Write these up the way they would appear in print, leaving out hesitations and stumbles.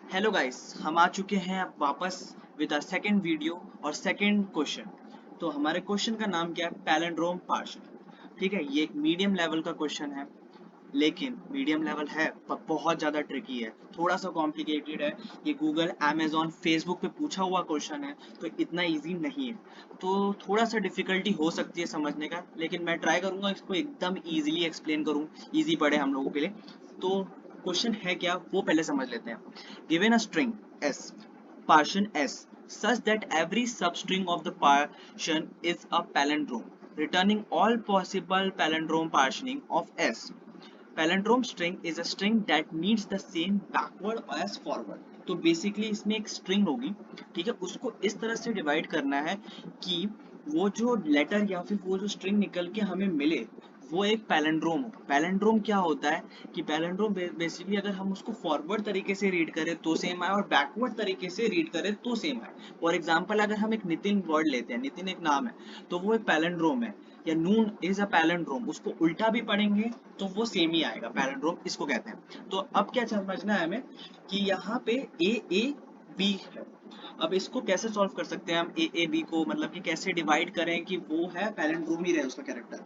Hello guys, हम आ चुके हैं अब वापस विद अ सेकंड वीडियो और सेकंड क्वेश्चन। तो हमारे क्वेश्चन का नाम क्या है? Palindrome portion. ठीक है, ये एक मीडियम लेवल का क्वेश्चन है, लेकिन मीडियम लेवल है पर बहुत ज़्यादा ट्रिकी है, थोड़ा सा कॉम्प्लिकेटेड है। ये गूगल, अमेजोन, फेसबुक पे पूछा हुआ क्वेश्चन है, तो इतना इजी नहीं है। तो थोड़ा सा डिफिकल्टी हो सकती है समझने का, लेकिन मैं ट्राई करूंगा इसको एकदम इजीली एक्सप्लेन करूं, इजी पड़े हम लोगों के लिए। तो क्वेश्चन है क्या वो पहले समझ लेते हैं। Given a string s, partition s, such that every substring of the partition is a palindrome, returning all possible palindrome partitioning of s. Palindrome string is a string that needs the same backward as forward. तो basically इसमें एक string होगी, ठीक है, उसको इस तरह से डिवाइड करना है कि वो जो लेटर या फिर वो जो स्ट्रिंग निकल के हमें मिले वो एक पैलेंड्रोम हो। पैलेंड्रोम क्या होता है कि पैलेंड्रोम बेसिकली अगर हम उसको फॉरवर्ड तरीके से रीड करें तो सेम आए और बैकवर्ड तरीके से रीड करें तो सेम आए। फॉर एग्जाम्पल अगर हम एक नितिन वर्ड लेते हैं, नितिन एक नाम है, तो वो एक पैलेंड्रोम है, या नून इज अ पैलेंड्रोम, उसको उल्टा भी पढ़ेंगे तो वो सेम ही आएगा, पैलेंड्रोम इसको कहते हैं। तो अब क्या समझना है हमें कि यहाँ पे ए बी है। अब इसको कैसे सॉल्व कर सकते हैं हम ए बी को, मतलब कि कैसे डिवाइड करें कि वो है पैलेंड्रोम ही रहे उसका कैरेक्टर।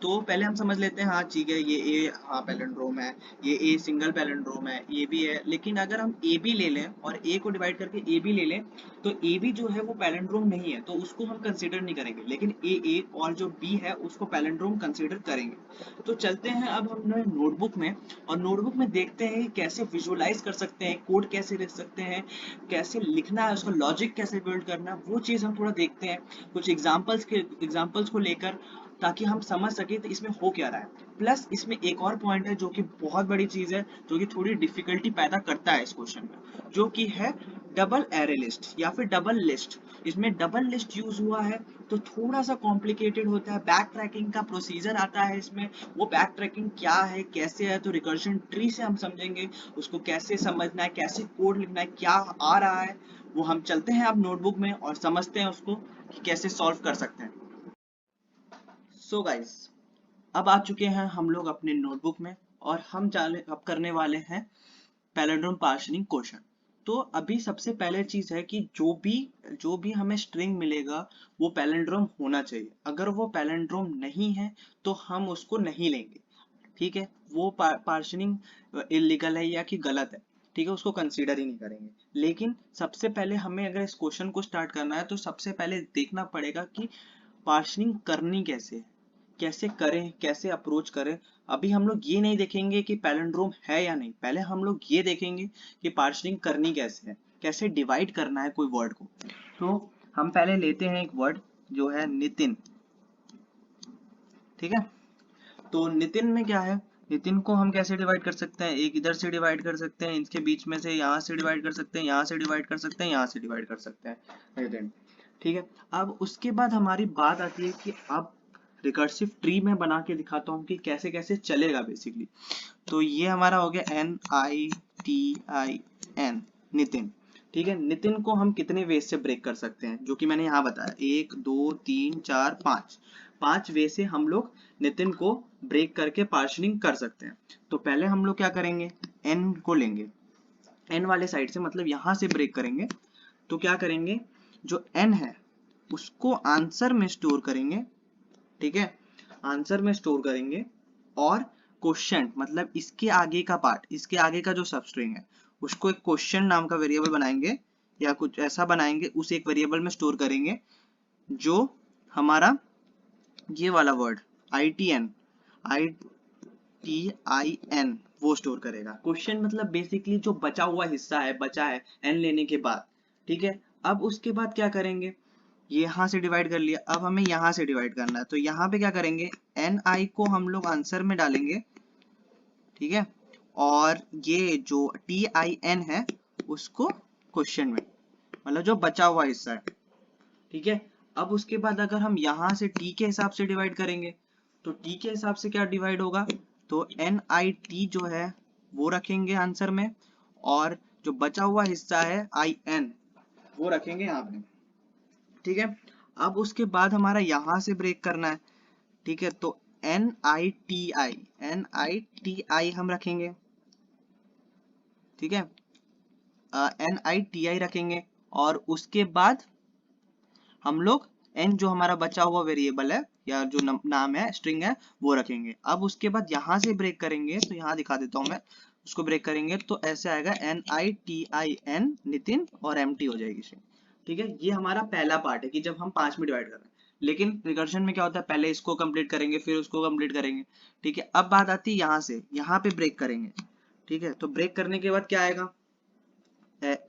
तो पहले हम समझ लेते हैं, हाँ ठीक है, ये ए हाँ पैलेंड्रोम है, ये ए सिंगल पैलेंड्रोम है, ये भी है। लेकिन अगर हम ए बी ले लें और ए को डिवाइड करके ए बी ले लें, तो ए बी जो है वो पैलेंड्रोम नहीं है, तो उसको हम कंसीडर नहीं करेंगे, लेकिन ए और जो बी है उसको पैलेंड्रोम कंसीडर करेंगे। तो चलते हैं अब हम नोटबुक में, और नोटबुक में देखते हैं कैसे विजुअलाइज कर सकते हैं, कोड कैसे लिख सकते हैं, कैसे लिखना है, उसका लॉजिक कैसे बिल्ड करना है, वो चीज़ हम थोड़ा देखते हैं कुछ एग्जाम्पल्स को लेकर, ताकि हम समझ सके तो इसमें हो क्या रहा है। प्लस इसमें एक और पॉइंट है जो कि बहुत बड़ी चीज है, जो कि थोड़ी डिफिकल्टी पैदा करता है इस क्वेश्चन में, जो कि है डबल एरे लिस्ट या फिर डबल लिस्ट। इसमें डबल लिस्ट यूज हुआ है तो थोड़ा सा कॉम्प्लिकेटेड होता है, बैक ट्रैकिंग का प्रोसीजर आता है इसमें। वो बैक ट्रैकिंग क्या है, कैसे है, तो रिकर्जन ट्री से हम समझेंगे उसको, कैसे समझना है, कैसे कोड लिखना है, क्या आ रहा है, वो हम चलते हैं अब नोटबुक में और समझते हैं उसको कि कैसे सॉल्व कर सकते हैं। सो गाइस, अब आ चुके हैं हम लोग अपने नोटबुक में, और हम चाले अब करने वाले हैं पैलिंड्रोम पार्शनिंग क्वेश्चन। तो अभी सबसे पहले चीज है कि जो भी हमें स्ट्रिंग मिलेगा वो पैलिंड्रोम होना चाहिए। अगर वो पैलिंड्रोम नहीं है तो हम उसको नहीं लेंगे, ठीक है। वो पार्शनिंग इलीगल है या कि गलत है, ठीक है, उसको कंसीडर ही नहीं करेंगे। लेकिन सबसे पहले हमें अगर इस क्वेश्चन को स्टार्ट करना है तो सबसे पहले देखना पड़ेगा कि पार्शनिंग करनी कैसे है, कैसे करें, कैसे अप्रोच करें। अभी हम लोग ये नहीं देखेंगे कि पैलिंड्रोम है या नहीं, पहले हम लोग ये देखेंगे कि पार्शनिंग करनी कैसे है, कैसे डिवाइड करना है कोई वर्ड को। तो हम पहले लेते हैं एक वर्ड जो है नितिन, ठीक है। तो नितिन में क्या है, नितिन को हम कैसे डिवाइड कर सकते हैं, एक इधर से डिवाइड कर सकते हैं, इनके बीच में से यहाँ से डिवाइड कर सकते हैं, यहाँ से डिवाइड कर सकते हैं, यहाँ से डिवाइड कर सकते हैं नितिन, ठीक है। अब उसके बाद हमारी बात आती है कि अब रिकर्सिव ट्री में बना के दिखाता हूँ कि कैसे कैसे चलेगा बेसिकली। तो ये हमारा हो गया NITIN, नितिन, ठीक है। नितिन को हम कितने वेज से ब्रेक कर सकते हैं, जो कि मैंने यहाँ बताया, 1 2 3 4 5, 5 वे से हम लोग नितिन को ब्रेक करके पार्शनिंग कर सकते हैं। तो पहले हम लोग क्या करेंगे, एन को लेंगे, एन वाले साइड से, मतलब यहाँ से ब्रेक करेंगे। तो क्या करेंगे, जो एन है उसको आंसर में स्टोर करेंगे, ठीक है, आंसर में स्टोर करेंगे। और क्वेश्चन मतलब इसके आगे का पार्ट, इसके आगे का जो सबस्ट्रिंग है उसको एक क्वेश्चन नाम का वेरिएबल बनाएंगे, या कुछ ऐसा बनाएंगे, उसे एक वेरिएबल में स्टोर करेंगे, जो हमारा ये वाला वर्ड ITN वो स्टोर करेगा। क्वेश्चन मतलब बेसिकली जो बचा हुआ हिस्सा है, बचा है एन लेने के बाद, ठीक है। अब उसके बाद क्या करेंगे, ये यहाँ से डिवाइड कर लिया, अब हमें यहाँ से डिवाइड करना है, तो यहाँ पे क्या करेंगे, NI को हम लोग आंसर में डालेंगे, ठीक है, और ये जो TIN है उसको क्वेश्चन में, मतलब जो बचा हुआ हिस्सा है, ठीक है। अब उसके बाद अगर हम यहाँ से T के हिसाब से डिवाइड करेंगे, तो T के हिसाब से क्या डिवाइड होगा, तो NIT जो है वो रखेंगे आंसर में, और जो बचा हुआ हिस्सा है IN वो रखेंगे यहाँ पे, ठीक है। अब उसके बाद हमारा यहाँ से ब्रेक करना है, ठीक है, तो NITI हम रखेंगे, ठीक है। NITI रखेंगे और उसके बाद हम लोग n जो हमारा बचा हुआ वेरिएबल है या जो नाम है स्ट्रिंग है वो रखेंगे। अब उसके बाद यहाँ से ब्रेक करेंगे तो यहाँ दिखा देता हूँ मैं, उसको ब्रेक करेंगे तो ऐसे आएगा NITIN नितिन और empty हो जाएगी स्ट्रिंग। ठीक है, ये हमारा पहला पार्ट है कि जब हम 5 में डिवाइड कर रहे हैं। लेकिन रिकर्शन में क्या होता है, पहले इसको कंप्लीट करेंगे फिर उसको कंप्लीट करेंगे। ठीक है, अब बात आती है यहाँ से, यहाँ पे ब्रेक करेंगे। ठीक है, तो ब्रेक करने के बाद क्या आएगा,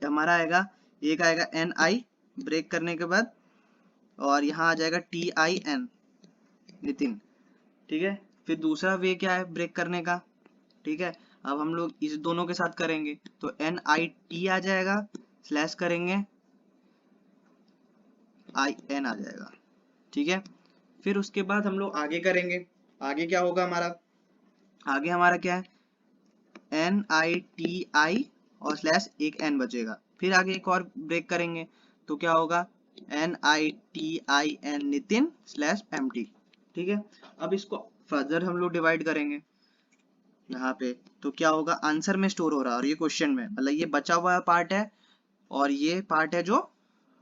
हमारा आएगा, एक आएगा NI ब्रेक करने के बाद और यहाँ आ जाएगा TIN नितिन। ठीक है, फिर दूसरा वे क्या है ब्रेक करने का। ठीक है, अब हम लोग इस दोनों के साथ करेंगे तो NIT आ जाएगा, स्लैश करेंगे IN आ जाएगा। ठीक है, फिर उसके बाद हम लोग आगे करेंगे। आगे क्या होगा हमारा, आगे हमारा क्या है NITI और स्लैश एक N बचेगा। फिर आगे एक और ब्रेक करेंगे तो क्या होगा NITIN नितिन स्लैश empty। ठीक है, अब इसको फर्दर हम लोग डिवाइड करेंगे यहाँ पे तो क्या होगा, आंसर में स्टोर हो रहा है और ये क्वेश्चन में, मतलब ये बचा हुआ पार्ट है और ये पार्ट है जो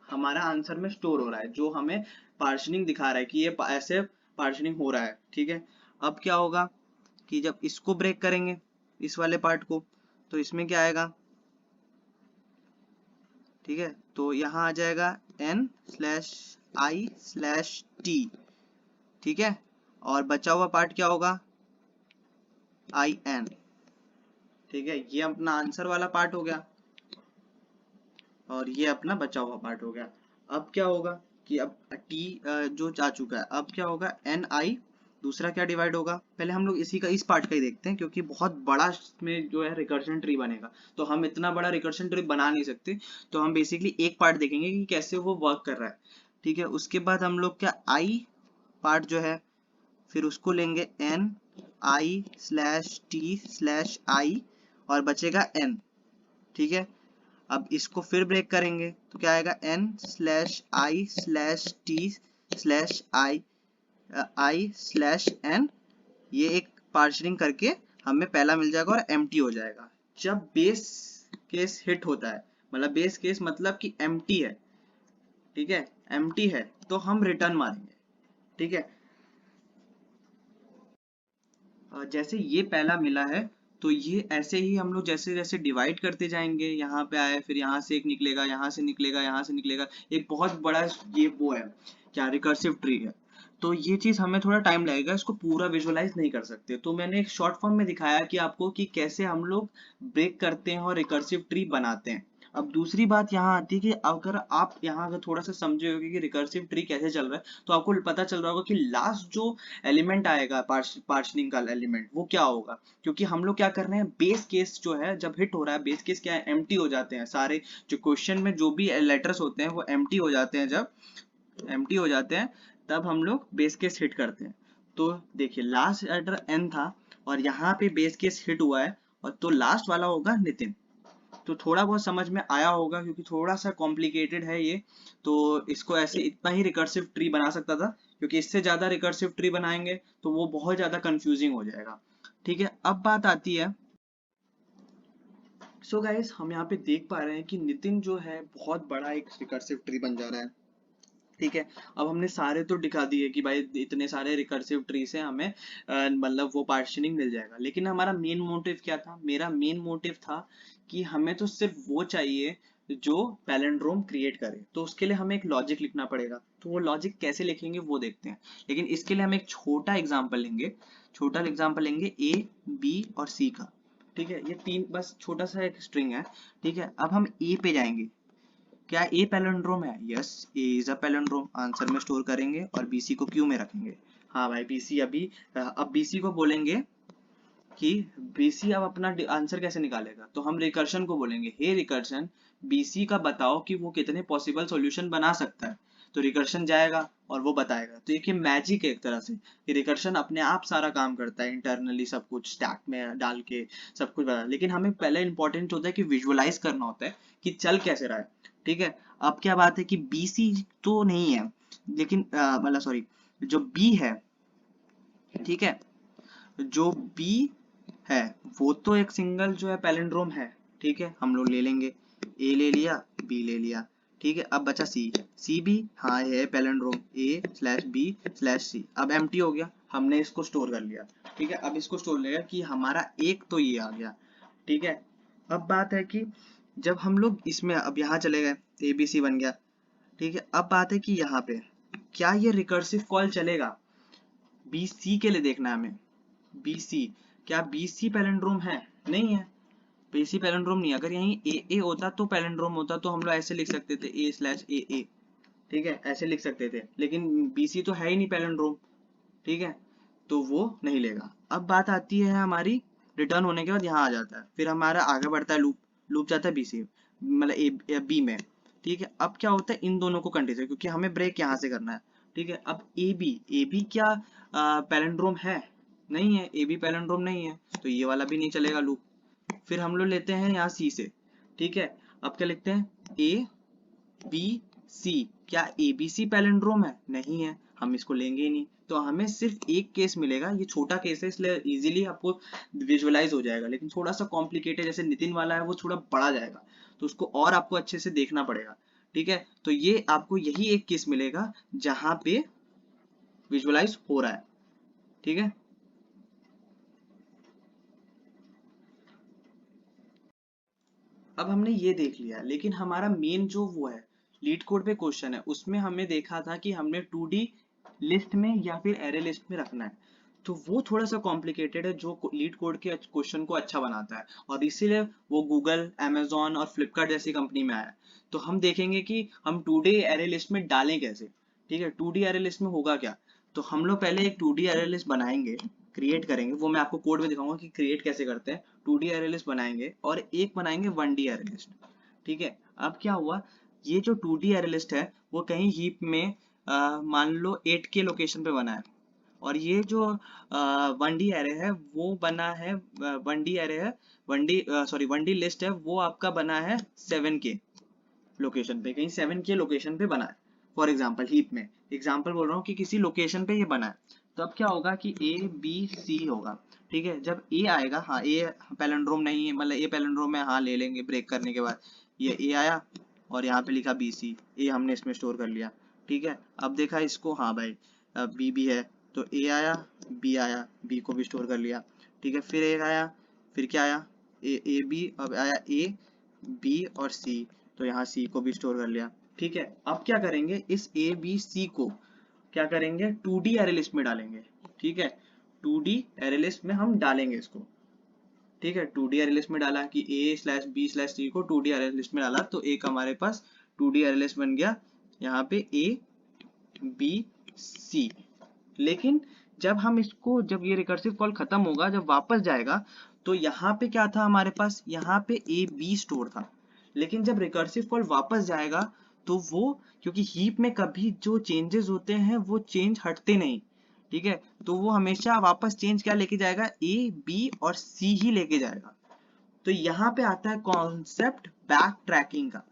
हमारा आंसर में स्टोर हो रहा है, जो हमें पार्शनिंग दिखा रहा है कि ये ऐसे पार्शनिंग हो रहा है। ठीक है, अब क्या होगा कि जब इसको ब्रेक करेंगे इस वाले पार्ट को तो इसमें क्या आएगा, ठीक है, तो यहाँ आ जाएगा N/I/T। ठीक है, और बचा हुआ पार्ट क्या होगा IN। ठीक है, ये अपना आंसर वाला पार्ट हो गया और ये अपना बचा हुआ पार्ट हो गया। अब क्या होगा कि अब T जो जा चुका है, अब क्या होगा NI दूसरा क्या डिवाइड होगा, पहले हम लोग इसी का इस पार्ट का ही देखते हैं क्योंकि बहुत बड़ा में जो है रिकर्शन ट्री बनेगा तो हम इतना बड़ा रिकर्शन ट्री बना नहीं सकते, तो हम बेसिकली एक पार्ट देखेंगे कि कैसे वो वर्क कर रहा है। ठीक है, उसके बाद हम लोग क्या I पार्ट जो है फिर उसको लेंगे NI/T/I और बचेगा N। ठीक है, अब इसको फिर ब्रेक करेंगे तो क्या आएगा N/I/T/I/N। ये एक पार्शनिंग करके हमें पहला मिल जाएगा और एम्प्टी हो जाएगा। जब बेस केस हिट होता है, मतलब बेस केस मतलब कि एम्प्टी है, ठीक है, एम्प्टी है तो हम रिटर्न मारेंगे। ठीक है, जैसे ये पहला मिला है तो ये ऐसे ही हम लोग जैसे जैसे डिवाइड करते जाएंगे, यहाँ पे आए फिर यहाँ से एक निकलेगा, यहाँ से निकलेगा, यहाँ से निकलेगा, एक बहुत बड़ा ये वो है क्या रिकर्सिव ट्री है। तो ये चीज हमें थोड़ा टाइम लगेगा, इसको पूरा विजुअलाइज नहीं कर सकते, तो मैंने एक शॉर्ट फॉर्म में दिखाया कि आपको कि कैसे हम लोग ब्रेक करते हैं और रिकर्सिव ट्री बनाते हैं। अब दूसरी बात यहाँ आती है कि अगर आप यहाँ अगर थोड़ा सा समझे होगे कि रिकर्सिव ट्री कैसे चल रहा है तो आपको पता चल रहा होगा कि लास्ट जो एलिमेंट आएगा पार्शनिंग का एलिमेंट वो क्या होगा, क्योंकि हम लोग क्या कर रहे हैं बेस केस जो है जब हिट हो रहा है, बेस केस क्या है एम्प्टी हो जाते हैं सारे, जो क्वेश्चन में जो भी लेटर्स होते हैं वो एम्प्टी हो जाते हैं, जब एम्प्टी हो जाते हैं तब हम लोग बेस केस हिट करते हैं। तो देखिए लास्ट लेटर एन था और यहाँ पे बेस केस हिट हुआ है और तो लास्ट वाला होगा नितिन। तो थोड़ा बहुत समझ में आया होगा क्योंकि थोड़ा सा कॉम्प्लिकेटेड है ये, तो इसको ऐसे इतना ही रिकर्सिव ट्री बना सकता था, क्योंकि इससे ज्यादा रिकर्सिव ट्री बनाएंगे तो वो बहुत ज्यादा कंफ्यूजिंग हो जाएगा। ठीक है, अब बात आती है, सो गाइस हम यहाँ पे देख पा रहे हैं कि नितिन जो है बहुत बड़ा एक रिकर्सिव ट्री बन जा रहा है। ठीक है, अब हमने सारे तो दिखा दिए कि भाई इतने सारे रिकर्सिव ट्री से हमें मतलब वो पार्शनिंग मिल जाएगा, लेकिन हमारा मेन मोटिव क्या था, मेरा मेन मोटिव था कि हमें तो सिर्फ वो चाहिए जो पैलिंड्रोम क्रिएट करे, तो उसके लिए हमें एक लॉजिक लिखना पड़ेगा, तो वो लॉजिक कैसे लिखेंगे वो देखते हैं। लेकिन इसके लिए हम एक छोटा एग्जाम्पल लेंगे, छोटा एग्जाम्पल लेंगे A B और C का। ठीक है, ये तीन बस छोटा सा एक स्ट्रिंग है। ठीक है, अब हम A पे जाएंगे, क्या ए पैलिंड्रोम है, yes A is a palindrome, answer में स्टोर करेंगे और बीसी को क्यू में रखेंगे। हाँ भाई बीसी अभी, अब बीसी को बोलेंगे कि बीसी अब अपना आंसर कैसे निकालेगा, तो हम रिकर्शन को बोलेंगे हे रिकर्शन बीसी का बताओ कि वो कितने पॉसिबल सॉल्यूशन बना सकता है, तो रिकर्शन जाएगा और वो बताएगा। तो एक मैजिक है एक तरह से कि रिकर्शन अपने आप सारा काम करता है इंटरनली, सब कुछ स्टैक में डाल के सब कुछ बता, लेकिन हमें पहले इंपॉर्टेंट होता है कि विजुअलाइज करना होता है कि चल कैसे रहा है। ठीक है, अब क्या बात है कि बीसी तो नहीं है, लेकिन मतलब सॉरी जो बी है, ठीक है, जो बी है वो तो एक सिंगल जो है पैलिंड्रोम है। ठीक है, हम लोग ले लेंगे ए ले लिया, बी ले लिया, ठीक है। अब बचा सी, सी भी हाँ है palindrome, A slash B slash C. अब एम्प्टी हो गया, हमने इसको स्टोर कर लिया, ठीक है। अब इसको स्टोर लेगा कि हमारा एक तो ये आ गया, ठीक है। अब बात है कि जब हम लोग इसमें अब यहाँ चले गए, ए बी सी बन गया, ठीक है। अब बात है कि यहाँ पे क्या ये रिकर्सिव कॉल चलेगा, बी सी के लिए देखना है हमें। बी सी, क्या बी सी पैलिंड्रोम है? नहीं है, बी सी पैलिंड्रोम नहीं है। अगर यहीं ए होता तो पैलिंड्रोम होता, तो हम लोग ऐसे लिख सकते थे ए स्लैश ए, ठीक है, ऐसे लिख सकते थे। लेकिन बी सी तो है ही नहीं पैलिंड्रोम, ठीक है, तो वो नहीं लेगा। अब बात आती है हमारी रिटर्न होने के बाद यहाँ आ जाता है, फिर हमारा आगे बढ़ता है लूप, लूप जाता है बी सी मतलब ए बी में, ठीक है। अब क्या होता है, इन दोनों को कंडीशन, क्योंकि हमें ब्रेक यहाँ से करना है, ठीक है। अब ए बी क्या पैलिंड्रोम है? नहीं है, ए बी पैलिंड्रोम नहीं है, तो ये वाला भी नहीं चलेगा लूप। फिर हम लोग लेते हैं यहाँ सी से, ठीक है। अब क्या लिखते हैं, ए बी सी, क्या ए बी सी पैलिंड्रोम है? नहीं है, हम इसको लेंगे ही नहीं। तो हमें सिर्फ एक केस मिलेगा, ये छोटा केस है इसलिए इजीली आपको विजुअलाइज हो जाएगा, लेकिन थोड़ा सा कॉम्प्लिकेटेड जैसे नितिन वाला है वो थोड़ा बड़ा जाएगा, तो उसको और आपको अच्छे से देखना पड़ेगा, ठीक है। तो ये आपको यही एक केस मिलेगा जहां पे विजुअलाइज हो रहा है, ठीक है। अब हमने ये देख लिया, लेकिन हमारा मेन जो वो है लीड कोड पे क्वेश्चन है, उसमें हमें देखा था कि हमने 2D लिस्ट में या फिर एरे लिस्ट में रखना है, तो वो थोड़ा सा कॉम्प्लिकेटेड है जो लीड कोड के क्वेश्चन को अच्छा बनाता है, और इसीलिए वो गूगल, Amazon और फ्लिपकार्ट जैसी कंपनी में आया है। तो हम देखेंगे कि हम 2D एरे लिस्ट में डालें कैसे, ठीक है। 2D एरे लिस्ट में होगा क्या, तो हम लोग पहले एक 2D एरे लिस्ट बनाएंगे, क्रिएट करेंगे, वो मैं आपको कोड में दिखाऊंगा कि क्रिएट कैसे करते हैं। 2D एरे लिस्ट बनाएंगे और एक बनाएंगे 1D एरे लिस्ट, ठीक है। अब क्या हुआ, ये जो 2D एरे लिस्ट है वो कहीं हीप में मान लो 8 के लोकेशन पे बना है, और ये जो 1D एरे है वो बना है 1D एरे है 1D सॉरी 1D लिस्ट है वो आपका बना है 7 के लोकेशन पे, कहीं 7 के लोकेशन पे बना है। फॉर एग्जाम्पल हीप में एग्जाम्पल बोल रहा हूँ कि किसी लोकेशन पे ये बना है। तो अब क्या होगा कि ए बी सी होगा, ठीक है। जब ए आएगा, हाँ ए पैलिंड्रोम नहीं है, मतलब ए पैलिंड्रोम है, हाँ ले लेंगे ब्रेक करने के बाद। ये ए आया और यहाँ पे लिखा बी सी, ए हमने इसमें स्टोर कर लिया, ठीक है। अब देखा इसको, हाँ भाई बी भी है, तो ए आया, बी को भी स्टोर कर लिया, ठीक है। फिर एक आया, फिर क्या आया, ए बी, अब आया ए बी और सी, तो यहाँ सी को भी स्टोर कर लिया, ठीक है। अब क्या करेंगे, इस ए बी सी को क्या करेंगे, 2D एरे लिस्ट में डालेंगे, ठीक है। 2D एरे लिस्ट में हम डालेंगे इसको, ठीक है। 2D एरे लिस्ट में डाला कि A slash B slash C को 2D एरे लिस्ट में डाला, तो एक हमारे पास 2D एरे लिस्ट बन गया, यहाँ पे ए बी सी। लेकिन जब हम इसको, जब ये रिकर्सिव कॉल खत्म होगा, जब वापस जाएगा, तो यहाँ पे क्या था हमारे पास, यहाँ पे ए बी स्टोर था। लेकिन जब रिकर्सिव कॉल वापस जाएगा, तो वो, क्योंकि हीप में कभी जो चेंजेस होते हैं वो चेंज हटते नहीं, ठीक है, तो वो हमेशा वापस चेंज क्या लेके जाएगा, ए बी और सी ही लेके जाएगा। तो यहाँ पे आता है कॉन्सेप्ट बैक ट्रैकिंग का,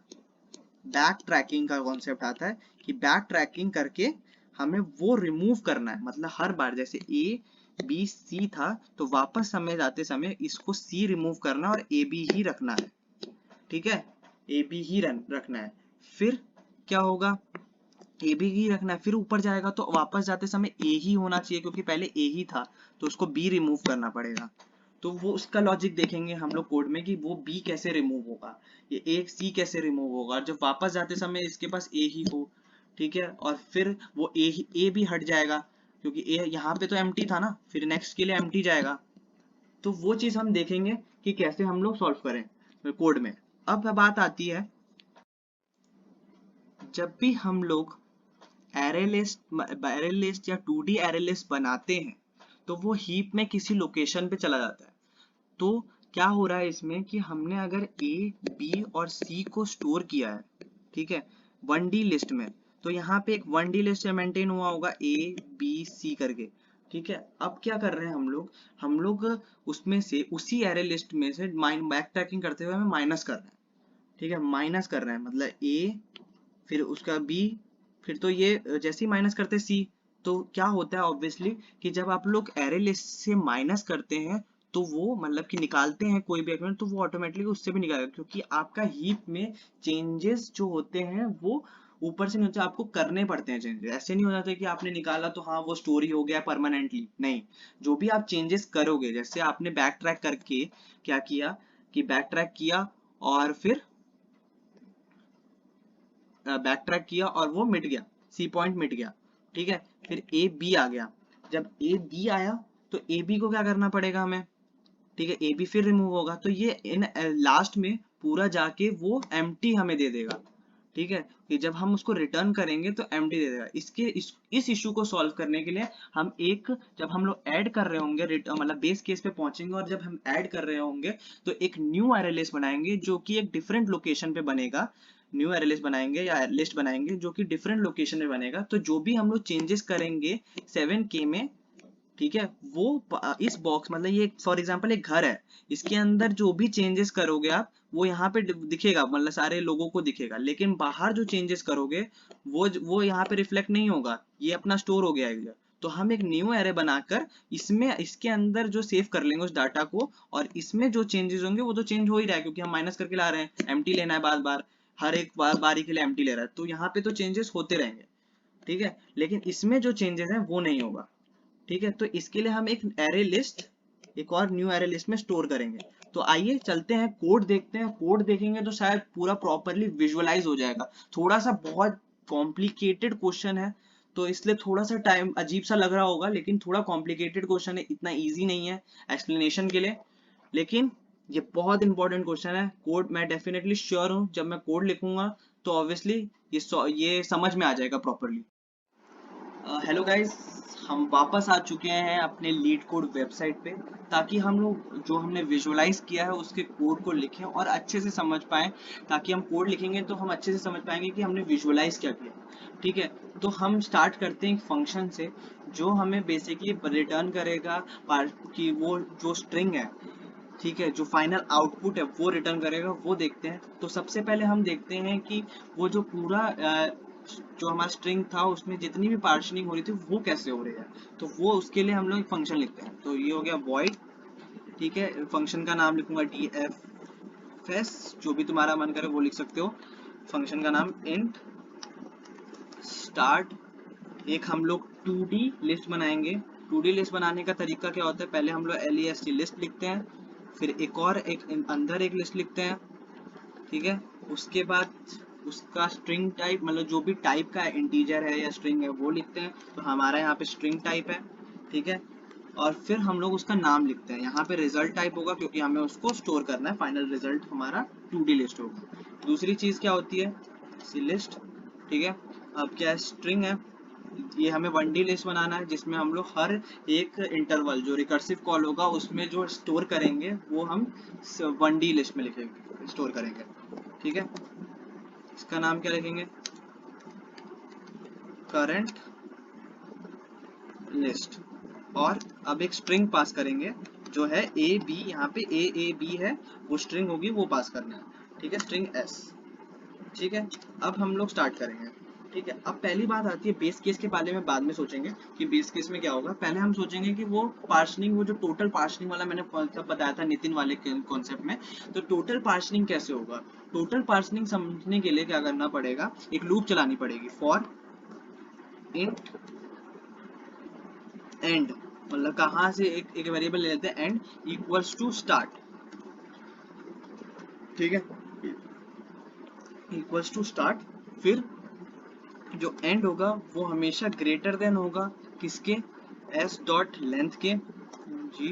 बैक ट्रैकिंग का कॉन्सेप्ट आता है कि बैक ट्रैकिंग करके हमें वो रिमूव करना है, मतलब हर बार जैसे ए बी सी था, तो वापस हमें जाते समय इसको सी रिमूव करना और ए बी ही रखना है, ठीक है, ए बी ही रखना है। फिर क्या होगा, ए बी ही रखना है, फिर ऊपर जाएगा तो वापस जाते समय ए ही होना चाहिए, क्योंकि पहले ए ही था, तो उसको बी रिमूव करना पड़ेगा। तो वो उसका लॉजिक देखेंगे हम लोग कोड में कि वो बी कैसे रिमूव होगा, ये एक सी कैसे रिमूव होगा, और जब वापस जाते समय इसके पास ए ही हो, ठीक है। और फिर वो ए भी हट जाएगा, क्योंकि ए यहाँ पे तो एम्प्टी था ना, फिर नेक्स्ट के लिए एम्प्टी जाएगा। तो वो चीज हम देखेंगे कि कैसे हम लोग सॉल्व करें कोड में। अब बात आती है, जब भी हम लोग एरे लिस्ट या 2D एरे लिस्ट बनाते हैं, तो वो हीप में किसी लोकेशन पे चला जाता है। तो क्या हो रहा है इसमें कि हमने अगर ए बी और सी को स्टोर किया है, ठीक है, 1D लिस्ट में, तो यहाँ पे एक 1D लिस्ट मेंटेन हुआ होगा ए बी सी करके, ठीक है। अब क्या कर रहे हैं हम लोग उसमें से, उसी एरे लिस्ट में से बैक ट्रैकिंग करते हुए हमें माइनस कर रहे हैं, ठीक है, माइनस कर रहे हैं, मतलब ए फिर उसका बी, फिर तो ये जैसे ही माइनस करते सी, तो क्या होता है ऑब्वियसली कि जब आप लोग एरे लिस्ट से माइनस करते हैं तो वो मतलब कि निकालते हैं कोई भी एलिमेंट तो वो ऑटोमेटिकली उससे भी निकालेगा, क्योंकि आपका हीप में चेंजेस जो होते हैं वो ऊपर से नीचे आपको करने पड़ते हैं चेंजेस। ऐसे नहीं हो जाता कि आपने निकाला तो हाँ वो स्टोरी हो गया परमानेंटली, नहीं। जो भी आप चेंजेस करोगे, जैसे आपने बैक ट्रैक करके क्या किया कि बैक ट्रैक किया और फिर बैक ट्रैक किया और वो मिट गया, सी पॉइंट मिट गया, ठीक है। फिर ए बी आ गया, जब ए बी आया तो ए बी को क्या करना पड़ेगा हमें, ठीक है, ए बी फिर रिमूव होगा, तो ये इन लास्ट में पूरा जाके वो एम्प्टी हमें दे देगा, ठीक है। कि जब हम उसको रिटर्न करेंगे तो एम्प्टी दे देगा। इस इशू को सॉल्व करने के लिए हम एक, जब हम लोग ऐड कर रहे होंगे मतलब बेस केस पे पहुंचेंगे और जब हम ऐड कर रहे होंगे तो एक न्यू अरे लिस्ट बनाएंगे जो कि एक डिफरेंट लोकेशन पे बनेगा। न्यू अरे लिस्ट बनाएंगे या लिस्ट बनाएंगे जो कि डिफरेंट लोकेशन पे बनेगा। तो जो भी हम लोग चेंजेस करेंगे 7K में, ठीक है, वो इस बॉक्स, मतलब ये फॉर एग्जांपल एक घर है, इसके अंदर जो भी चेंजेस करोगे आप वो यहाँ पे दिखेगा, मतलब सारे लोगों को दिखेगा, लेकिन बाहर जो चेंजेस करोगे वो यहाँ पे रिफ्लेक्ट नहीं होगा, ये अपना स्टोर हो गया है। तो हम एक न्यू एरे बनाकर इसमें इसके अंदर जो सेव कर लेंगे उस डाटा को, और इसमें जो चेंजेस होंगे वो तो चेंज हो ही रहा है क्योंकि हम माइनस करके ला रहे हैं, एम्प्टी लेना है बार बार, हर एक बारी के लिए एम्प्टी ले रहा है, तो यहाँ पे तो चेंजेस होते रहेंगे, ठीक है। लेकिन इसमें जो चेंजेस है वो नहीं होगा, ठीक है। तो इसके लिए हम एक एरे लिस्ट, एक और न्यू एरे लिस्ट में स्टोर करेंगे। तो आइए चलते हैं कोड देखते हैं, कोड देखेंगे तो शायद पूरा प्रॉपरली विजुअलाइज हो जाएगा। थोड़ा सा बहुत कॉम्प्लिकेटेड क्वेश्चन है तो इसलिए थोड़ा सा टाइम अजीब सा लग रहा होगा, लेकिन थोड़ा कॉम्प्लिकेटेड क्वेश्चन है, इतना इजी नहीं है एक्सप्लेनेशन के लिए, लेकिन ये बहुत इंपॉर्टेंट क्वेश्चन है। कोड मैं डेफिनेटली श्योर हूँ जब मैं कोड लिखूंगा तो ऑब्वियसली ये समझ में आ जाएगा प्रॉपरली। हेलो गाइस, हम वापस आ चुके हैं अपने लीड कोड वेबसाइट पे, ताकि हम लोग जो हमने विजुअलाइज किया है उसके कोड को लिखें और अच्छे से समझ पाएं। ताकि हम कोड लिखेंगे तो हम अच्छे से समझ पाएंगे कि हमने विजुअलाइज क्या किया, ठीक है। तो हम स्टार्ट करते हैं एक फंक्शन से जो हमें बेसिकली रिटर्न करेगा कि वो जो स्ट्रिंग है, ठीक है, जो फाइनल आउटपुट है वो रिटर्न करेगा, वो देखते हैं। तो सबसे पहले हम देखते हैं कि वो जो पूरा जो हमारा स्ट्रिंग था उसमें जितनी भी पार्शनिंग हो रही थी वो कैसे हो रही है। तो वो उसके लिए हम लोग एक फंक्शन लिखते हैं। तो ये हो गया void, ठीक है, फंक्शन का नाम लिखूंगा dfs, जो भी तुम्हारा मन करे वो लिख सकते हो। फंक्शन का नाम int start। एक हम लोग 2D लिस्ट बनाएंगे। 2D लिस्ट बनाने का तरीका क्या होता है, पहले हम लोग list लिस्ट लिखते हैं, फिर एक अंदर एक लिस्ट लिखते हैं, ठीक है। उसके बाद उसका स्ट्रिंग टाइप, मतलब जो भी टाइप का इंटीजर है या स्ट्रिंग है वो लिखते हैं। तो हमारा यहाँ पे स्ट्रिंग टाइप है, ठीक है। और फिर हम लोग उसका नाम लिखते हैं। यहाँ पे रिजल्ट टाइप होगा क्योंकि हमें उसको स्टोर करना है, फाइनल रिजल्ट हमारा 2D लिस्ट होगा। दूसरी चीज क्या होती है, सी लिस्ट, ठीक है। अब क्या स्ट्रिंग है, ये हमें 1D लिस्ट बनाना है जिसमें हम लोग हर एक इंटरवल जो रिकर्सिव कॉल होगा उसमें जो स्टोर करेंगे वो हम 1D लिस्ट में लिखेंगे, स्टोर करेंगे, ठीक है। इसका नाम क्या लिखेंगे, करंट लिस्ट। और अब एक स्ट्रिंग पास करेंगे जो है ए बी, यहाँ पे ए बी है, वो स्ट्रिंग होगी वो पास करना है, ठीक है, स्ट्रिंग एस, ठीक है। अब हम लोग स्टार्ट करेंगे, ठीक है। अब पहली बात आती है बेस केस के बारे में, बाद में सोचेंगे कि बेस केस में क्या होगा। पहले हम सोचेंगे कि वो पार्शनिंग, वो जो टोटल पार्शनिंग वाला मैंने कॉन्सेप्ट बताया था नितिन वाले कॉन्सेप्ट में, तो टोटल पार्शनिंग कैसे होगा। टोटल पार्शनिंग समझने के लिए क्या करना पड़ेगा, एक लूप चलानी पड़ेगी, फॉर इंट एंड, मतलब कहाँ से एक वेरिएबल ले लेते हैं, एंड इक्वल्स टू स्टार्ट, ठीक है, इक्वल्स टू स्टार्ट। फिर जो एंड होगा वो हमेशा ग्रेटर देन होगा किसके, एस डॉट लेंथ के, जी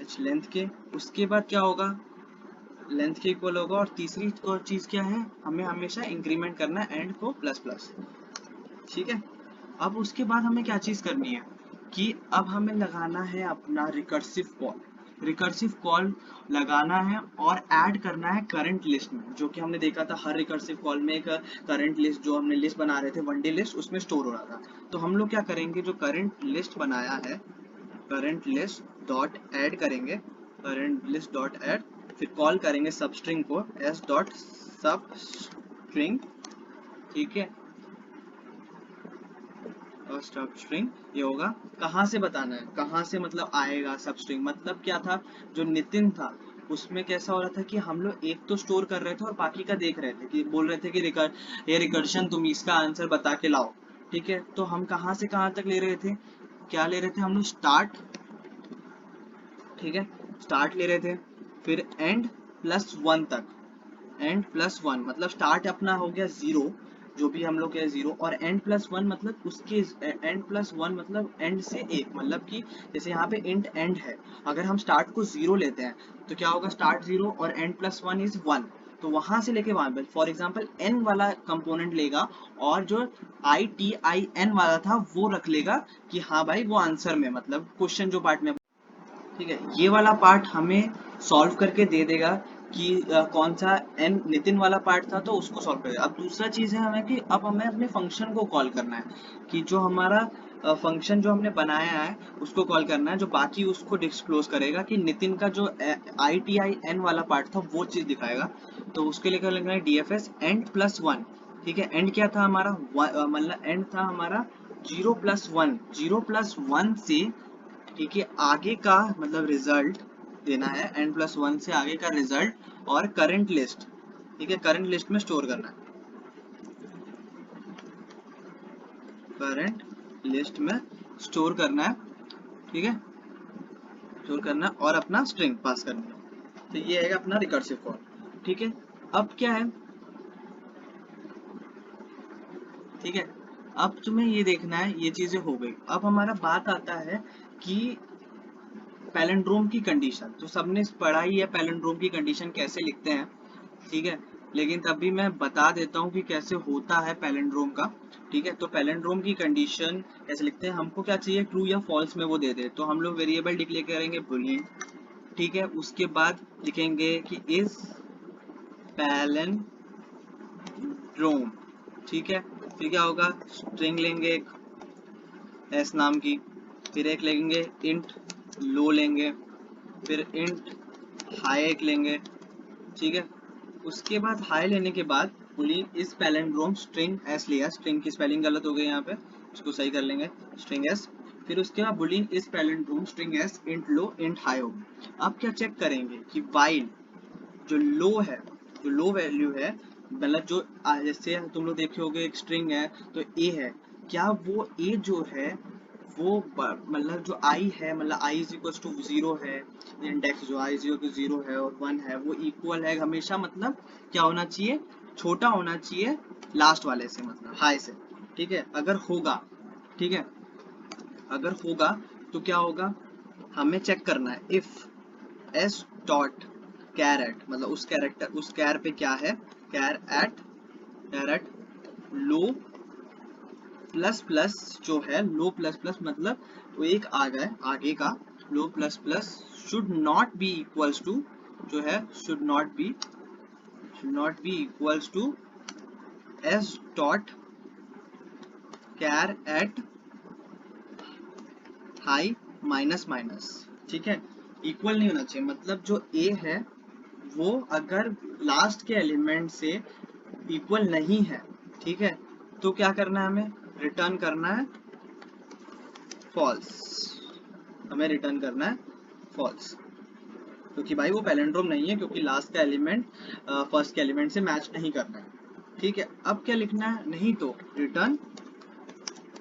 एच लेंथ के। उसके बाद क्या होगा, लेंथ के इक्वल होगा। और तीसरी चीज क्या है, हमें हमेशा इंक्रीमेंट करना है एंड को प्लस प्लस, ठीक है। अब उसके बाद हमें क्या चीज करनी है कि अब हमें लगाना है अपना रिकर्सिव कॉल, रिकर्सिव कॉल लगाना है और ऐड करना है करंट लिस्ट में, जो कि हमने देखा था हर रिकर्सिव कॉल में एक करंट लिस्ट, जो हमने लिस्ट बना रहे थे 1D लिस्ट, उसमें स्टोर हो रहा था। तो हम लोग क्या करेंगे, जो करंट लिस्ट बनाया है, करंट लिस्ट डॉट ऐड करेंगे, करंट लिस्ट डॉट ऐड, फिर कॉल करेंगे सब स्ट्रिंग को एस डॉट सब स्ट्रिंग, ठीक है। सब स्ट्रिंग ये होगा। कहाँ से बताना है, कहाँ से मतलब आएगा सब स्ट्रिंग, मतलब क्या था, जो नितिन था उसमें कैसा हो रहा था कि हम लोग एक तो स्टोर कर रहे थे और बाकी का देख रहे थे, कि बोल रहे थे कि ये रिकर्शन तुम इसका आंसर बता के लाओ। ठीक है, तो हम कहाँ से कहाँ तक ले रहे थे, क्या ले रहे थे हम लोग, स्टार्ट, ठीक है, स्टार्ट ले रहे थे, फिर एंड प्लस वन तक, एंड प्लस वन मतलब स्टार्ट अपना हो गया जीरो, जो भी हम लोग है जीरो, और एंड प्लस वन मतलब उसके एंड प्लस वन मतलब एंड से एक, मतलब कि जैसे यहाँ पे इंट एंड है, अगर हम स्टार्ट को जीरो लेते हैं तो क्या होगा, स्टार्ट जीरो और and plus one is one, तो वहां से लेके वहां पे फॉर एग्जाम्पल एन वाला कंपोनेंट लेगा, और जो ITIN वाला था वो रख लेगा कि हाँ भाई वो आंसर में, मतलब क्वेश्चन जो पार्ट में, ठीक है, ये वाला पार्ट हमें सॉल्व करके दे देगा कि कौन सा एन नितिन वाला पार्ट था तो उसको सॉल्व करेगा। अब दूसरा चीज है हमें कि अब हमें अपने फंक्शन को कॉल करना है, कि जो हमारा फंक्शन जो हमने बनाया है उसको कॉल करना है, जो बाकी उसको डिस्क्लोज करेगा, कि नितिन का जो ITIN वाला पार्ट था वो चीज दिखाएगा। तो उसके लिए क्या लिखना है, DFS एंड प्लस वन, ठीक है, एंड क्या था हमारा, मतलब एंड था हमारा zero plus one, zero plus one से, ठीक है, आगे का मतलब रिजल्ट देना है, n प्लस वन से आगे का रिजल्ट और करंट लिस्ट, ठीक है, करंट लिस्ट में स्टोर करना है, करंट लिस्ट में स्टोर करना है, ठीक है, स्टोर करना है और अपना स्ट्रिंग पास करनी है। तो ये है अपना रिकर्सिव कॉल, ठीक है। अब क्या है, ठीक है, अब तुम्हें ये देखना है, ये चीजें हो गई, अब हमारा बात आता है कि पैलिंड्रोम की कंडीशन, तो सबने पढ़ा ही है पैलिंड्रोम की कंडीशन कैसे लिखते हैं, ठीक है, लेकिन तब भी मैं बता देता हूँ कि कैसे होता है पैलिंड्रोम का, ठीक है। तो पैलिंड्रोम की कंडीशन कैसे लिखते हैं, हमको क्या चाहिए, ट्रू या फॉल्स में वो दे दे, तो हम लोग वेरिएबल डिक्लेयर करेंगे बूलियन, ठीक है, उसके बाद लिखेंगे कि इज पैलिंड्रोम, ठीक है, फिर क्या होगा, स्ट्रिंग लेंगे एक एस नाम की, फिर एक लेंगे इंट लो लेंगे, फिर इंट हाई एक लेंगे, ठीक है, उसके बाद हाई लेने के बाद बुलियन इस पैलिंड्रोम स्ट्रिंग एस लिया, स्ट्रिंग की स्पेलिंग गलत हो गई यहाँ पे, उसको सही कर लेंगे, स्ट्रिंग एस, फिर उसके बाद बुलियन इस पैलिंड्रोम स्ट्रिंग एस इंट लो इंट हाई हो। अब क्या चेक करेंगे कि वाइल जो लो है, जो लो वैल्यू है, मतलब जो जैसे तुम लोग देखे होगे एक स्ट्रिंग है तो ए है, क्या वो ए जो है वो मतलब जो आई है, मतलब I is equal to zero है, इंडेक्स जो आई जीरो टू जीरो है और वन है वो इक्वल है हमेशा, मतलब क्या होना चाहिए, छोटा होना चाहिए लास्ट वाले से, मतलब हाई से, ठीक है, अगर होगा, ठीक है, अगर होगा तो क्या होगा, हमें चेक करना है इफ एस डॉट कैरेट, मतलब उस कैरेक्टर उस कैर पे क्या है, कैरेट लो प्लस प्लस जो है, लो प्लस प्लस मतलब वो एक आ गए आगे का, लो plus plus should not be equals to, जो है should not be equals to s dot char at i minus minus, ठीक है, इक्वल नहीं होना चाहिए, मतलब जो ए है वो अगर लास्ट के एलिमेंट से इक्वल नहीं है, ठीक है, तो क्या करना है, हमें रिटर्न करना है फॉल्स, हमें रिटर्न करना है फॉल्स, क्योंकि भाई वो पैलिंड्रोम नहीं है, क्योंकि लास्ट का एलिमेंट फर्स्ट के एलिमेंट से मैच नहीं करना है, ठीक है। अब क्या लिखना है, नहीं तो रिटर्न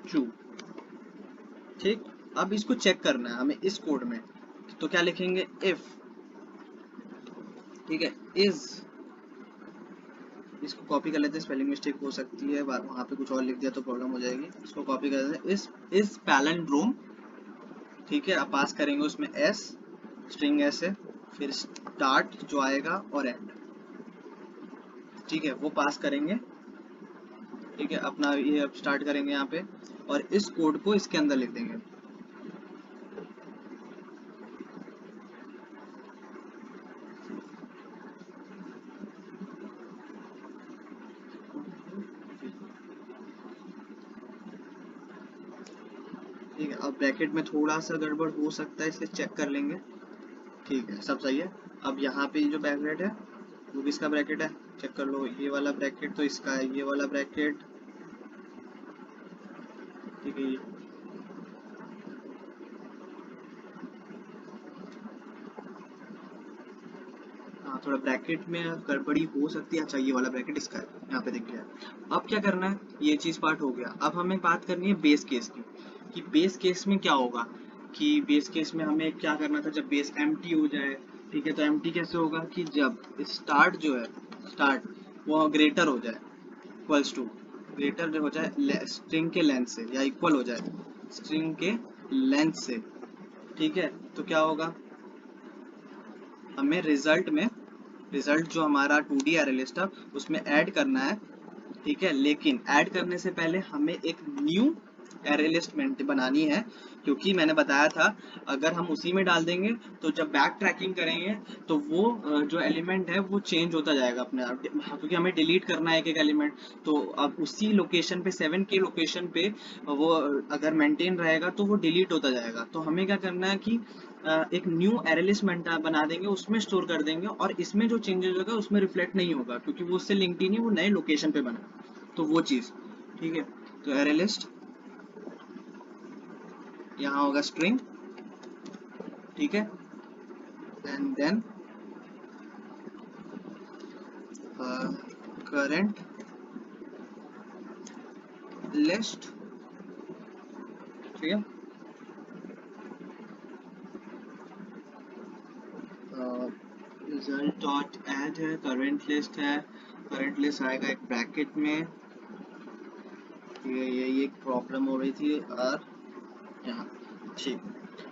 ट्रू, ठीक। अब इसको चेक करना है हमें इस कोड में, तो क्या लिखेंगे, इफ, ठीक है, इज, इसको कॉपी कर लेते हैं, स्पेलिंग मिस्टेक हो सकती है, वहां पे कुछ और लिख दिया तो प्रॉब्लम हो जाएगी, इसको कॉपी कर लेते हैं, इस पैलिंड्रोम, ठीक है, अब पास करेंगे उसमें एस, स्ट्रिंग एस है, फिर स्टार्ट जो आएगा और एंड, ठीक है, वो पास करेंगे, ठीक है, अपना ये अब स्टार्ट करेंगे यहाँ पे, और इस कोड को इसके अंदर लिख देंगे, ठीक है। अब ब्रैकेट में थोड़ा सा गड़बड़ हो सकता है, इसलिए चेक कर लेंगे, ठीक है, सब सही है। अब यहाँ पे जो ब्रैकेट है वो किसका ब्रैकेट है, चेक कर लो, ये वाला ब्रैकेट तो इसका है, ये वाला ब्रैकेट, ठीक है। हाँ, थोड़ा ब्रैकेट में गड़बड़ी हो सकती है। अच्छा, ये वाला ब्रैकेट इसका है, यहाँ पे दिख गया। अब क्या करना है, ये चीज़ पार्ट हो गया। अब हमें बात करनी है बेस केस की, कि बेस केस में क्या होगा। कि बेस केस में हमें क्या करना था, जब बेस एम्प्टी हो जाए, ठीक है, तो एम्प्टी कैसे होगा कि जब स्टार्ट जो है, स्टार्ट वो ग्रेटर हो जाए, इक्वल्स टू, ग्रेटर हो जाए स्ट्रिंग के लेंथ से, या इक्वल हो जाए स्ट्रिंग के लेंथ से, ठीक है। तो क्या होगा, हमें रिजल्ट में, रिजल्ट जो हमारा 2D अरे लिस्ट है उसमें ऐड करना है, ठीक है। लेकिन ऐड करने से पहले हमें एक न्यू एरे लिस्ट बनानी है, क्योंकि मैंने बताया था अगर हम उसी में डाल देंगे तो जब बैक ट्रैकिंग करेंगे तो वो जो एलिमेंट है वो चेंज होता जाएगा अपने आप, क्योंकि हमें डिलीट करना है एक एक एलिमेंट। तो अब उसी लोकेशन पे 7 के लोकेशन पे वो अगर मेंटेन रहेगा तो वो डिलीट होता जाएगा। तो हमें क्या करना है कि एक न्यू एरे लिस्ट बना देंगे, उसमें स्टोर कर देंगे, और इसमें जो चेंजेस होगा उसमें रिफ्लेक्ट नहीं होगा, क्योंकि वो उससे लिंक्ड ही नहीं, वो नए लोकेशन पे बना, तो वो चीज़, ठीक है। तो एरे लिस्ट यहाँ होगा स्ट्रिंग, ठीक है, एंड देन करंट लिस्ट, ठीक है। रिजल्ट डॉट ऐड है, करंट लिस्ट है, करंट लिस्ट आएगा एक ब्रैकेट में, ठीक है। ये एक प्रॉब्लम हो रही थी, और यहाँ, ठीक,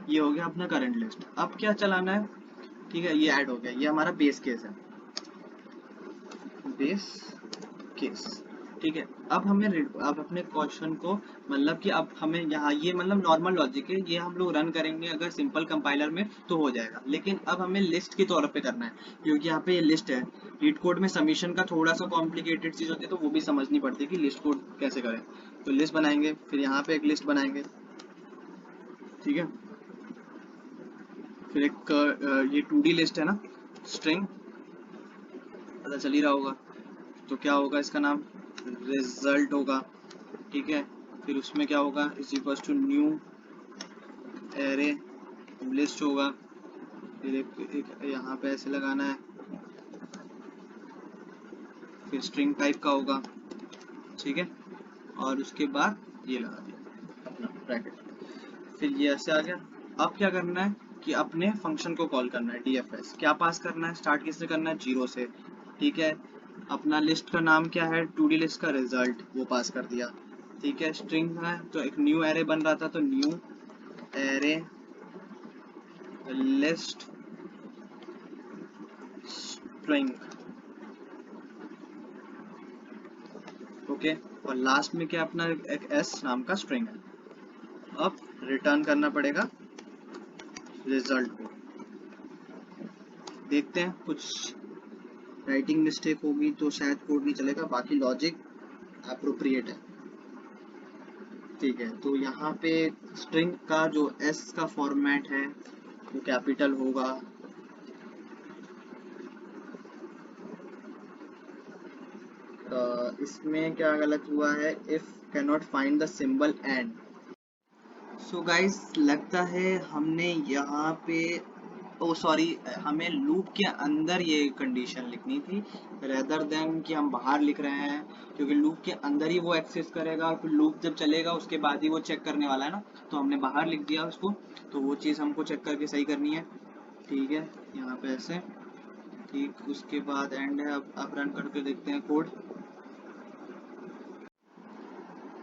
ये हो गया अपना करंट लिस्ट। अब क्या चलाना है, ठीक है, ये ऐड हो गया, ये हमारा बेस केस है, बेस केस, ठीक है। अब हमें अब अपने क्वेश्चन को, मतलब कि अब हमें यहाँ, ये मतलब नॉर्मल लॉजिक है, ये हम लोग रन करेंगे अगर सिंपल कंपाइलर में तो हो जाएगा, लेकिन अब हमें लिस्ट के तौर पे करना है, क्योंकि यहाँ पे ये लिस्ट है। लीड कोड में सबमिशन का थोड़ा सा कॉम्प्लिकेटेड चीज होती है, तो वो भी समझनी पड़ती है कि लिस्ट कोड कैसे करें। तो लिस्ट बनाएंगे, फिर यहाँ पे एक लिस्ट बनाएंगे, ठीक है। फिर एक ये 2D लिस्ट है ना, स्ट्रिंग, पता चल ही रहा होगा। तो क्या होगा, इसका नाम रिजल्ट होगा, ठीक है। फिर उसमें क्या होगा, is equal to new array list होगा। फिर एक यहाँ पे ऐसे लगाना है, फिर स्ट्रिंग टाइप का होगा, ठीक है। और उसके बाद ये लगा दिया अपना ब्रैकेट, फिर ये ऐसे आ गया। अब क्या करना है कि अपने फंक्शन को कॉल करना है, dfs क्या पास करना है, स्टार्ट किससे करना है, 0 से, ठीक है। अपना लिस्ट का नाम क्या है, 2D लिस्ट का रिजल्ट, वो पास कर दिया, ठीक है। स्ट्रिंग है तो एक न्यू एरे बन रहा था, तो new array list string, okay. और लास्ट में क्या, अपना एक एस नाम का स्ट्रिंग है। अब रिटर्न करना पड़ेगा रिजल्ट को, देखते हैं कुछ राइटिंग मिस्टेक होगी तो शायद कोड नहीं चलेगा, बाकी लॉजिक अप्रोप्रिएट है, ठीक है। तो यहाँ पे स्ट्रिंग का जो एस का फॉर्मेट है वो कैपिटल होगा, इसमें क्या गलत हुआ है, if can not find the symbol and. So guys, लगता है हमने यहाँ पे, ओ सॉरी, हमें लूप के अंदर ये कंडीशन लिखनी थी, रेदर देन कि हम बाहर लिख रहे हैं, क्योंकि लूप के अंदर ही वो एक्सेस करेगा, और फिर लूप जब चलेगा उसके बाद ही वो चेक करने वाला है ना, तो हमने बाहर लिख दिया उसको। तो वो चीज़ हमको चेक करके सही करनी है, ठीक है। यहाँ पे ऐसे, ठीक, उसके बाद एंड है। अब रन करके देखते हैं कोड,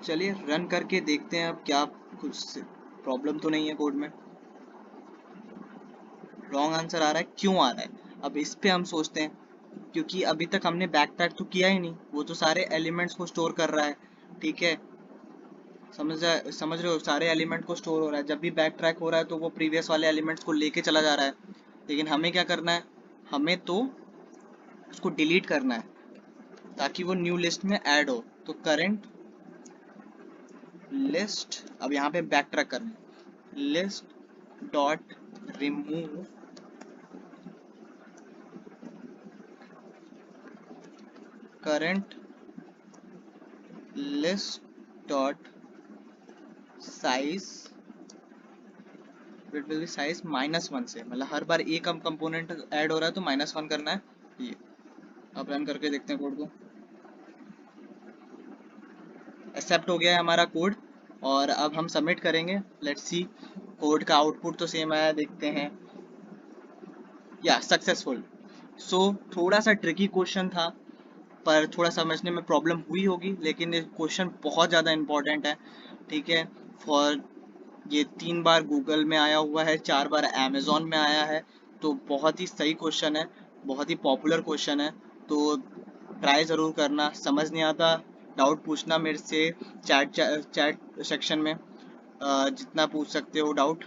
चलिए रन करके देखते हैं अब क्या कुछ प्रॉब्लम तो नहीं है कोड में। रॉन्ग आंसर आ रहा है, क्यों आ रहा है, अब इस पे हम सोचते हैं, क्योंकि अभी तक हमने बैक ट्रैक तो किया ही नहीं, वो तो सारे एलिमेंट्स को स्टोर कर रहा है, ठीक है। समझ रहे हो, सारे एलिमेंट को स्टोर हो रहा है, जब भी बैक ट्रैक हो रहा है तो वो प्रीवियस वाले एलिमेंट्स को लेके चला जा रहा है। लेकिन हमें क्या करना है, हमें तो उसको डिलीट करना है ताकि वो न्यू लिस्ट में ऐड हो। तो करंट लिस्ट, अब यहाँ पे बैक ट्रैक करना है, list dot remove current list dot size, it will be size -1 से, मतलब हर बार एक कंपोनेंट ऐड हो रहा है तो -1 करना है। ये अब रन करके देखते हैं कोड को। एक्सेप्ट हो गया है हमारा कोड, और अब हम सबमिट करेंगे। लेट्स सी, कोड का आउटपुट तो सेम आया, देखते हैं। या सक्सेसफुल। सो थोड़ा सा ट्रिकी क्वेश्चन था, पर थोड़ा समझने में प्रॉब्लम हुई होगी, लेकिन ये क्वेश्चन बहुत ज़्यादा इम्पोर्टेंट है। ठीक है, फॉर ये 3 बार गूगल में आया हुआ है, 4 बार अमेजोन में आया है, तो बहुत ही सही क्वेश्चन है, बहुत ही पॉपुलर क्वेश्चन है। तो ट्राई ज़रूर करना। समझ नहीं आता, डाउट पूछना मेरे से चैट चैट सेक्शन में, जितना पूछ सकते हो डाउट।